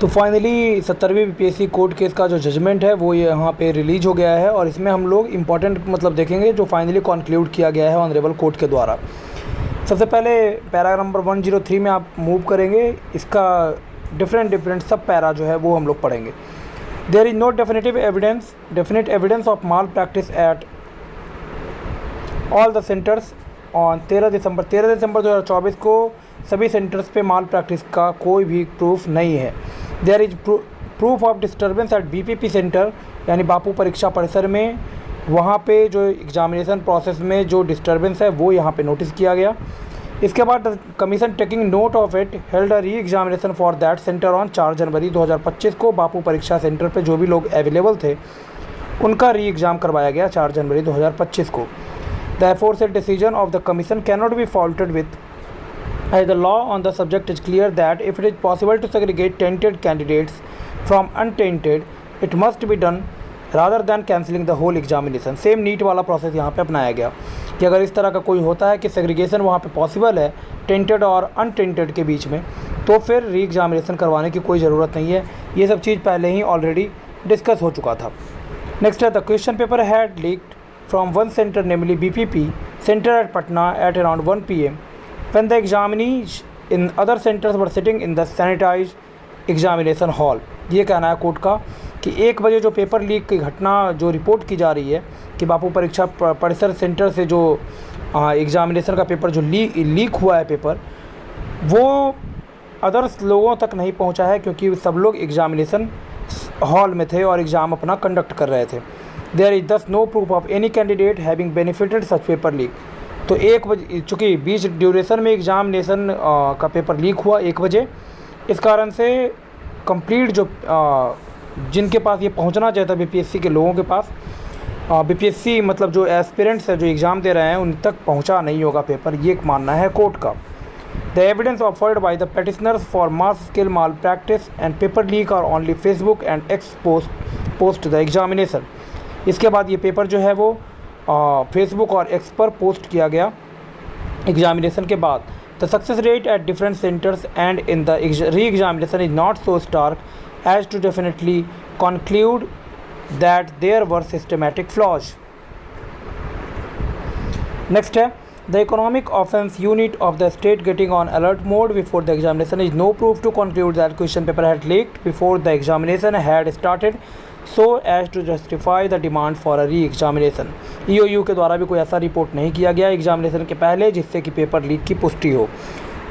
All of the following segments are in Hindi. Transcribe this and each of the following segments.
तो फाइनली 70वीं बीपीएससी कोर्ट केस का जो जजमेंट है वो यहाँ पे रिलीज हो गया है और इसमें हम लोग इम्पॉर्टेंट मतलब देखेंगे जो फाइनली कॉन्क्लूड किया गया है ऑनरेबल कोर्ट के द्वारा। सबसे पहले पैराग्राफ नंबर 103 में आप मूव करेंगे, इसका डिफरेंट सब पैरा जो है वो हम लोग पढ़ेंगे। There is no definite evidence of malpractice at all the centres on 13 दिसंबर 2024 को सभी सेंटर्स पे माल प्रैक्टिस का कोई भी प्रूफ नहीं है। There is proof of disturbance at BPP centre, यानी बापू परीक्षा परिसर में वहाँ पे जो एग्जामिनेशन प्रोसेस में जो डिस्टर्बेंस है वो यहाँ पे नोटिस किया गया। इसके बाद commission taking note of it held a re examination for that centre on 4 जनवरी 2025 को बापू परीक्षा सेंटर पे जो भी लोग अवेलेबल थे उनका री एग्ज़ाम करवाया गया 4 जनवरी 2025 को। The aforesaid decision of the commission cannot be faulted with as the law on the subject is clear that if it is possible to segregate tainted candidates from untainted, it must be done rather than cancelling the whole examination। Same NEET वाला प्रोसेस यहाँ पे अपनाया गया कि अगर इस तरह का कोई होता है कि सेग्रीगेशन वहाँ पे पॉसिबल है टेंटेड और अनटेंटेड के बीच में, तो फिर री एग्जामिनेशन करवाने की कोई ज़रूरत नहीं है। ये सब चीज़ पहले ही ऑलरेडी डिस्कस हो चुका था। नेक्स्ट है the question paper had leaked from one centre namely BPP centre at Patna at around 1 PM when the examinees in other centers were sitting in the sanitized examination hall। ये कहना है कोर्ट का कि 1 बजे जो पेपर लीक की घटना जो रिपोर्ट की जा रही है कि बापू परीक्षा परिसर सेंटर से जो एग्ज़ामिनेशन का पेपर जो लीक हुआ है पेपर, वो अदर्स लोगों तक नहीं पहुंचा है क्योंकि सब लोग एग्ज़ामिनेशन हॉल में थे और एग्ज़ाम अपना कंडक्ट कर रहे थे। There is this no proof of any candidate having benefited such paper leak. तो 1 बजे चूँकि बीच ड्यूरेशन में एग्ज़ामिनेशन का पेपर लीक हुआ 1 बजे, इस कारण से कंप्लीट जो जिनके पास ये पहुंचना चाहिए था बीपीएससी के लोगों के पास, बीपीएससी मतलब जो एस्पिरेंट्स है जो एग्ज़ाम दे रहे हैं उन तक पहुंचा नहीं होगा पेपर, ये मानना है कोर्ट का। The evidence offered by the petitioners for mass scale malpractice and paper leak are only Facebook and X post the examination. इसके बाद ये पेपर जो है वो फेसबुक और एक्स पर पोस्ट किया गया एग्जामिनेशन के बाद। The success rate at different centres and in the reexamination is not so stark as to definitely conclude that there were systematic flaws. Next है the economic offence unit of the state getting on alert mode before the examination is no proof to conclude that question paper had leaked before the examination had started so as to justify the demand for a re-examination। EOU के द्वारा भी कोई ऐसा रिपोर्ट नहीं किया गया एग्जामिनेशन के पहले जिससे कि पेपर लीक की पुष्टि हो।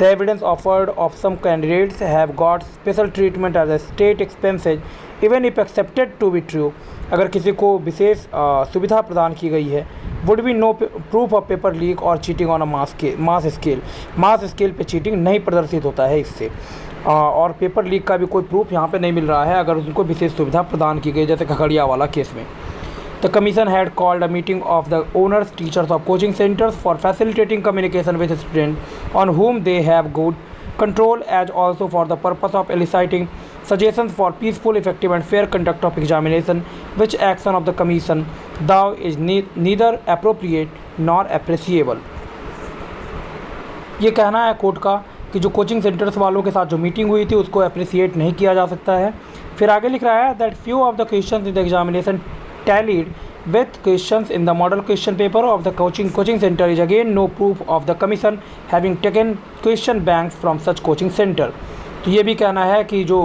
The evidence offered of some candidates have got special treatment as a state expenses even if accepted to be true. अगर किसी को विशेष सुविधा प्रदान की गई है, would be no proof of paper leak और cheating on a mass scale पे चीटिंग नहीं प्रदर्शित होता है इससे, और पेपर लीक का भी कोई प्रूफ यहाँ पे नहीं मिल रहा है अगर उनको विशेष सुविधा प्रदान की गई, जैसे खगड़िया वाला केस में। The commission had called a meeting of the owners teachers of coaching centres for facilitating communication with student on whom they have good control as also for the purpose of eliciting suggestions for peaceful, effective and fair conduct of examination, which action of the commission thou is neither appropriate nor appreciable। ये कहना है कोर्ट का कि जो कोचिंग सेंटर्स वालों के साथ जो मीटिंग हुई थी उसको अप्रिसिएट नहीं किया जा सकता है। फिर आगे लिख रहा है that few of the questions in the examination tallied with questions in the model question paper of the coaching centre is again no proof of the commission having taken question banks from such coaching centre. तो ये भी कहना है कि जो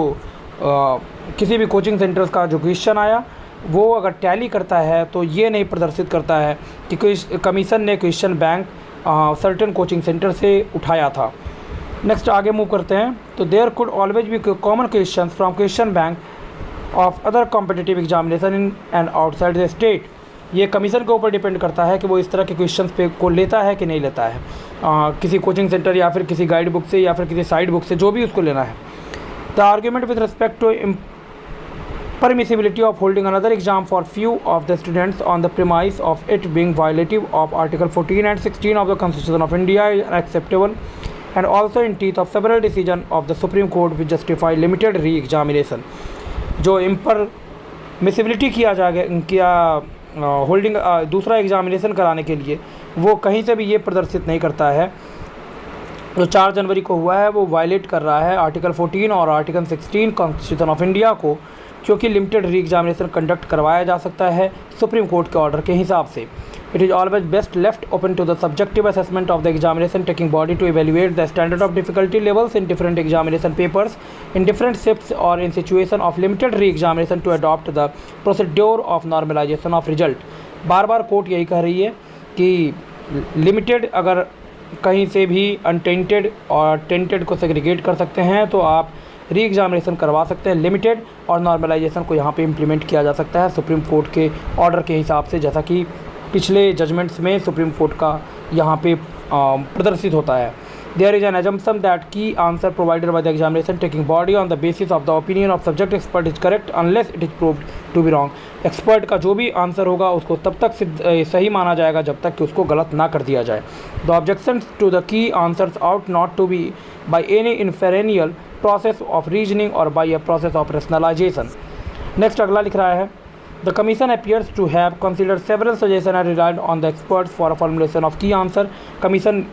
किसी भी कोचिंग सेंटर्स का जो क्वेश्चन आया वो अगर टैली करता है तो ये नहीं प्रदर्शित करता है कि कमीशन ने question bank certain coaching centre से उठाया था। नेक्स्ट आगे मूव करते हैं। तो there could always be common question from question bank of other competitive examination in and outside the state. ये कमीशन के ऊपर डिपेंड करता है कि वो इस तरह के क्वेश्चन पे को लेता है कि नहीं लेता है, किसी कोचिंग सेंटर या फिर किसी गाइड बुक से या फिर किसी साइड बुक से, जो भी उसको लेना है। The argument with respect to permissibility of holding another exam for few of the students on the premise of it being violative of Article 14 and 16 of the Constitution of India is unacceptable and also in teeth of several decisions of the Supreme Court which justify limited re-examination। जो impermissibility किया होल्डिंग दूसरा एग्जामिनेशन कराने के लिए वो कहीं से भी ये प्रदर्शित नहीं करता है जो 4 जनवरी को हुआ है वो वायलेट कर रहा है आर्टिकल 14 और आर्टिकल 16 कॉन्स्टिट्यूशन ऑफ इंडिया को, क्योंकि लिमिटेड री एग्जामिनेशन कंडक्ट करवाया जा सकता है सुप्रीम कोर्ट के ऑर्डर के हिसाब से। It is always best left open to the subjective assessment of the examination taking body to evaluate the standard of difficulty levels in different examination papers in different shifts और in situation of limited reexamination to adopt the procedure of normalisation of result. बार बार कोर्ट यही कह रही है कि लिमिटेड अगर कहीं से भी अनटेंटेड और टेंटेड को सेग्रीगेट कर सकते हैं तो आप री एग्जामिनेशन करवा सकते हैं। लिमिटेड और नॉर्मलाइजेशन को यहाँ पे इम्प्लीमेंट किया जा सकता है सुप्रीम कोर्ट के ऑर्डर के हिसाब से, जैसा कि पिछले जजमेंट्स में सुप्रीम कोर्ट का यहाँ पे प्रदर्शित होता है। There is an assumption that key answer provided by the examination taking body on the basis of the opinion of subject expert is correct unless it is proved to be wrong. Expert का जो भी आंसर होगा उसको तब तक सही माना जाएगा जब तक कि उसको गलत ना कर दिया जाए। The objections to the key answers ought not to be by any inferential process of reasoning और by a process of rationalisation. Next अगला लिख रहा है, the commission appears to have considered several suggestions and relied on the experts for a formulation of key answer। Commission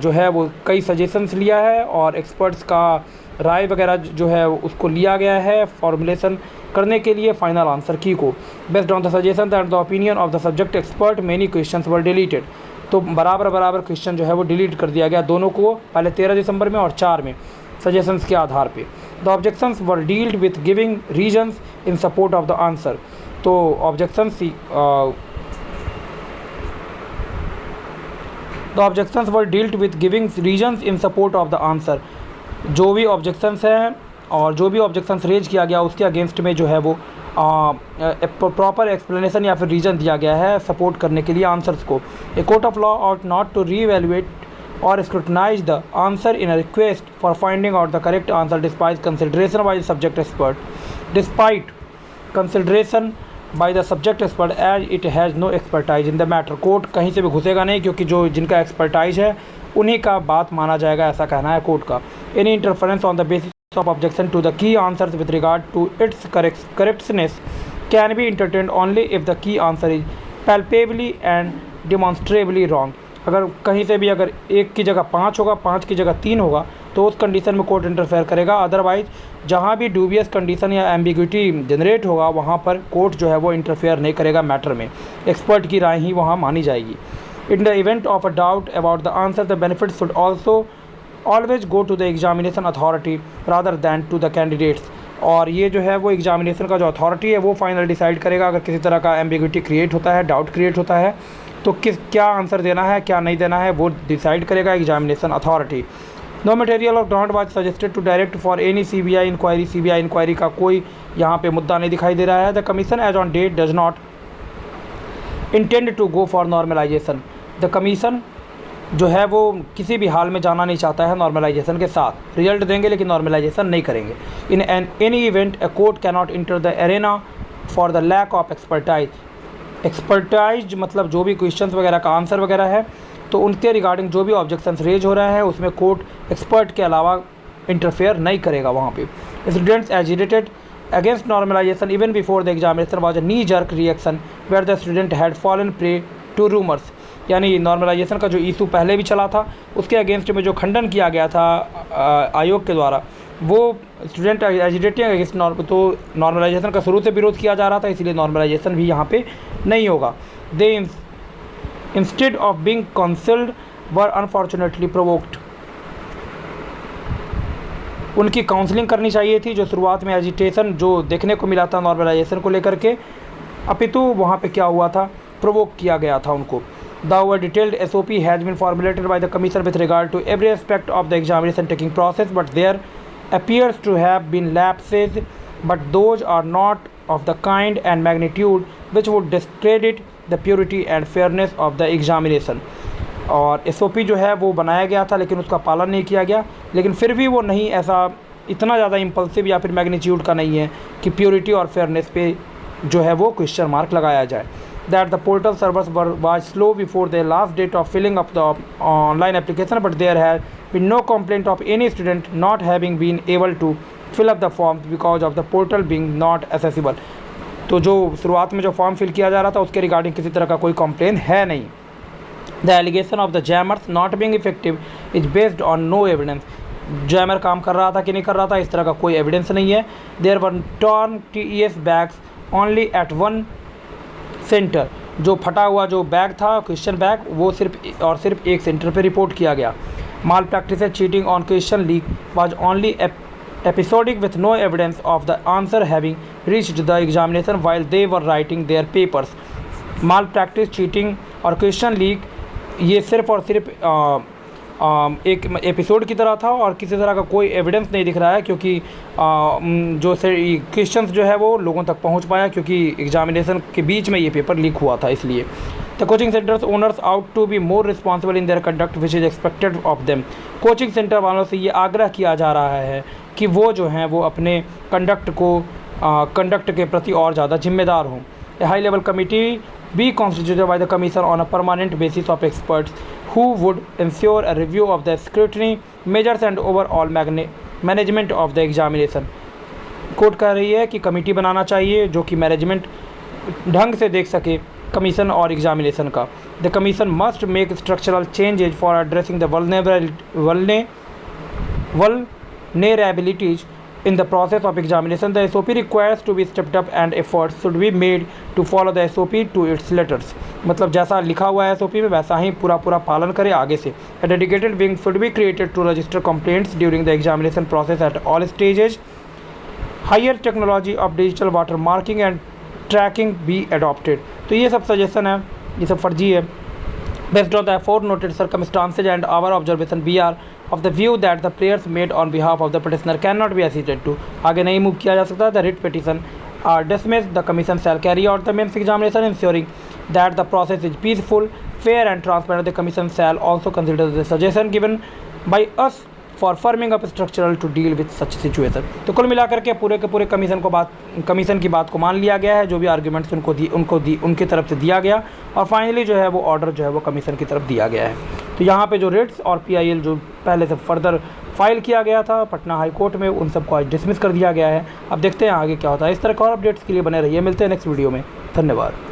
जो है वो कई सजेशंस लिया है और एक्सपर्ट्स का राय वगैरह जो है उसको लिया गया है फॉर्मुलेशन करने के लिए फाइनल आंसर की को। Based on the suggestion and the opinion of the subject expert many questions were deleted. तो बराबर क्वेश्चन जो है वो डिलीट कर दिया गया दोनों को, पहले 13 दिसंबर में और 4 में सजेशंस के आधार पे। The objections were dealt with giving reasons in support of the answer. तो objections were dealt with giving reasons in support of the answer. जो भी ऑब्जेक्शंस हैं और जो भी ऑब्जेक्शंस रेज किया गया उसके अगेंस्ट में जो है वो प्रॉपर एक्सप्लेनेशन या फिर रीज़न दिया गया है सपोर्ट करने के लिए आंसर्स को। A court of law ought not to re-evaluate or scrutinize the answer in a request for finding out the correct answer despite consideration by the subject expert, despite consideration by the subject expert as it has no expertise in the matter। Court कहीं से भी घुसेगा नहीं क्योंकि जो जिनका एक्सपर्टाइज है उन्हीं का बात माना जाएगा, ऐसा कहना है कोर्ट का। Any interference on the basis of objection to the key answers with regard to its correctness can be entertained only if the key answer is palpably and demonstrably wrong. अगर कहीं से भी अगर 1 की जगह 5 होगा, 5 की जगह 3 होगा तो उस कंडीशन में कोर्ट इंटरफेयर करेगा। अदरवाइज जहाँ भी ड्यूबियस कंडीशन या एम्बिग्विटी जनरेट होगा वहाँ पर कोर्ट जो है वो इंटरफेयर नहीं करेगा मैटर में, एक्सपर्ट की राय ही वहाँ मानी जाएगी। In the event of a doubt about the answer the benefit should also always go to the examination authority rather than to the candidates. और ये जो है वो एग्जामिनेशन का जो अथॉरिटी है वो फाइनल डिसाइड करेगा अगर किसी तरह का एम्बिग्विटी क्रिएट होता है, डाउट क्रिएट होता है तो क्या आंसर देना है क्या नहीं देना है वो डिसाइड करेगा examination authority. No material of ground was suggested to direct for any CBI inquiry. CBI inquiry का कोई यहाँ पे मुद्दा नहीं दिखाई दे रहा है। The commission as on date does not intend to go for normalisation. द कमीशन जो है वो किसी भी हाल में जाना नहीं चाहता है नॉर्मलाइजेशन के साथ। रिजल्ट देंगे लेकिन नॉर्मलाइजेशन नहीं करेंगे। In any event a court cannot enter the arena for the lack of expertise मतलब जो भी क्वेश्चंस वगैरह का आंसर वगैरह है तो उनके रिगार्डिंग जो भी ऑब्जेक्शंस रेज हो रहे हैं उसमें कोर्ट एक्सपर्ट के अलावा इंटरफेयर नहीं करेगा वहाँ पे। Students agitated against normalisation even before the examination was a knee jerk reaction where the student had fallen prey to rumours. यानी नॉर्मलाइजेशन का जो इशू पहले भी चला था उसके अगेंस्ट में जो खंडन किया गया था आयोग के द्वारा वो स्टूडेंट एजिटेटिंग अगेंस्ट तो नॉर्मलाइजेशन का शुरू से विरोध किया जा रहा था, इसलिए नॉर्मलाइजेशन भी यहाँ पे नहीं होगा। They instead of being counselled were unfortunately provoked. उनकी काउंसलिंग करनी चाहिए थी जो शुरुआत में एजिटेशन जो देखने को मिला था नॉर्मलाइजेशन को लेकर के, अपितु वहाँ पे क्या हुआ था प्रोवोक किया गया था उनको। The detailed SOP has been formulated by the Commission with regard to every aspect of the examination taking process, but there appears to have been lapses, but those are not of the kind and magnitude which would discredit the purity and fairness of the examination। और SOP जो है वो बनाया गया था लेकिन उसका पालन नहीं किया गया, लेकिन फिर भी वो नहीं ऐसा इतना ज़्यादा इम्पल्सिव या फिर मैग्नीट्यूड का नहीं है कि प्योरिटी और फेयरनेस पे जो है वो क्वेश्चन मार्क लगाया जाए। That the portal servers was slow before the last date of filling up the online application, but there has been no complaint of any student not having been able to fill up the forms because of the portal being not accessible। तो जो शुरुआत में जो फॉर्म फिल किया जा रहा था उसके रिगार्डिंग किसी तरह का कोई कंप्लेन है नहीं। The allegation of the jammers not being effective is based on no evidence. Jammer काम कर रहा था कि नहीं कर रहा था, इस तरह का कोई एविडेंस नहीं है। There were torn TES bags only at one centre. जो फटा हुआ जो बैग था, क्वेश्चन बैग, वो सिर्फ एक सेंटर पे रिपोर्ट किया गया। Malpractice cheating on question leak was only episodic with no evidence of the answer having reached the examination while they were writing their papers। Mall practice, cheating और क्वेश्चन लीक ये सिर्फ और सिर्फ एक एपिसोड की तरह था और किसी तरह का कोई एविडेंस नहीं दिख रहा है, क्योंकि जो क्वेश्चंस जो है वो लोगों तक पहुंच पाया क्योंकि एग्जामिनेशन के बीच में ये पेपर लीक हुआ था। इसलिए the coaching centres owners ought to be more responsible in their conduct which is expected of them. Coaching centre वालों से ये आग्रह किया जा रहा है कि वो जो हैं वो अपने कंडक्ट के प्रति और ज़्यादा जिम्मेदार हों। A high level committee be constituted by the commission on a permanent basis of experts who would ensure a review of the scrutiny measures and overall management of the examination। Court कह रही है कि कमेटी बनाना चाहिए जो कि मैनेजमेंट ढंग से देख सके कमीशन और एग्जामिनेशन का। The commission must make structural changes for addressing the vulnerabilities in the process of examination। The SOP requires to be stepped up and efforts should be made to follow the SOP to its letters। मतलब जैसा लिखा हुआ है SOP में वैसा ही पूरा पालन करे आगे से। A dedicated wing should be created to register complaints during the examination process at all stages। Higher technology of digital watermarking and tracking be adopted। तो ये सब सजेशन है, ये सब फर्जी है। Based on the aforementioned circumstances and our observation, we are of the view that the prayers made on behalf of the petitioner cannot be acceded to। आगे नहीं मूव किया जा सकता। The writ petition are dismissed। The commission shall carry out the mains examination ensuring that the process is peaceful, fair and transparent। The commission shall also consider the suggestion given by us for firming up structural to deal with such situation। तो कुल मिलाकर के पूरे के पूरे कमीशन की बात को मान लिया गया है। जो भी आर्ग्यूमेंट्स उनकी तरफ से दिया गया और फाइनली जो है वो ऑर्डर जो है वो कमीशन की तरफ दिया गया है। तो यहाँ पे जो रिट्स और PIL जो पहले से फर्दर फाइल किया गया था पटना हाई कोर्ट में, उन सबको आज डिसमिस कर दिया गया है। अब देखते हैं आगे क्या होता है। इस तरह के और अपडेट्स के लिए बने रहिए। मिलते हैं नेक्स्ट वीडियो में। धन्यवाद।